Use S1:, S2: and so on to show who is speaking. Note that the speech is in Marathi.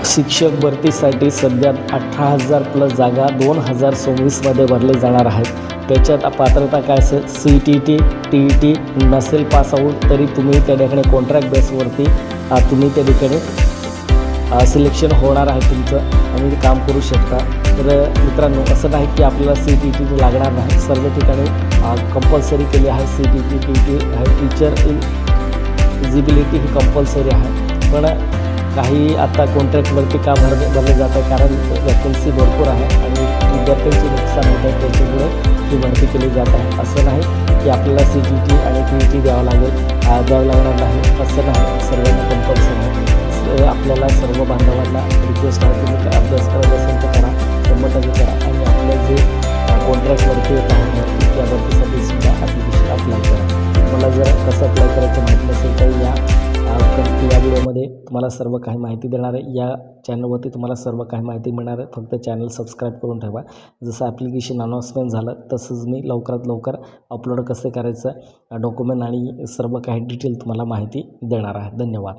S1: शिक्षक भरतीसाठी सध्या 18,000 प्लस जागा 2024मध्ये भरले जाणार आहेत. त्याच्यात पात्रता काय असेल, CTT TET नसेल पास आऊट तरी तुम्ही त्या ठिकाणी कॉन्ट्रॅक्ट बेसवरती तुम्ही त्या ठिकाणी सिलेक्शन होणार आहे तुमचं आणि काम करू शकता. तर मित्रांनो, असं नाही की आपल्याला CTT लागणार नाही, सर्व ठिकाणी कंपल्सरी केली आहे. CTT TET आहे, टीचर इलिजिबिलिटी ही कंपल्सरी आहे. पण काही आता कॉन्ट्रॅक्टवरती का भरले जात आहे, कारण वॅकन्सी भरपूर आहे आणि विद्यार्थ्यांचे नुकसान होत आहे, त्याच्यामुळे ही भरती केली जात आहे. असं नाही की आपल्याला CTT आणि TET द्यावं लागणार नाही, असं नाही, सर्वांना कंपल्सरी आहे. आपल्याला सर्व बांधवांना रिक्वेस्ट आहे, तुम्ही अभ्यास करत असेल तर करा, 100% करा आणि आपल्या जे कॉन्ट्रॅक्टवरती येत आहे त्या भरतीसाठी सुद्धा ॲप्लिकेशन अप्लाय करा. मला जर कसं अप्लाय करायचं माहिती नसेल तर या व्हिडिओमध्ये तुम्हाला सर्व काही माहिती देणार आहे. या चॅनलवरती तुम्हाला सर्व काही माहिती मिळणार आहे. फक्त चॅनल सबस्क्राईब करून ठेवा. जसं ॲप्लिकेशन अनाऊन्समेंट झालं तसंच मी लवकरात लवकर अपलोड कसं करायचं, डॉक्युमेंट आणि सर्व काही डिटेल तुम्हाला माहिती देणार आहे. धन्यवाद.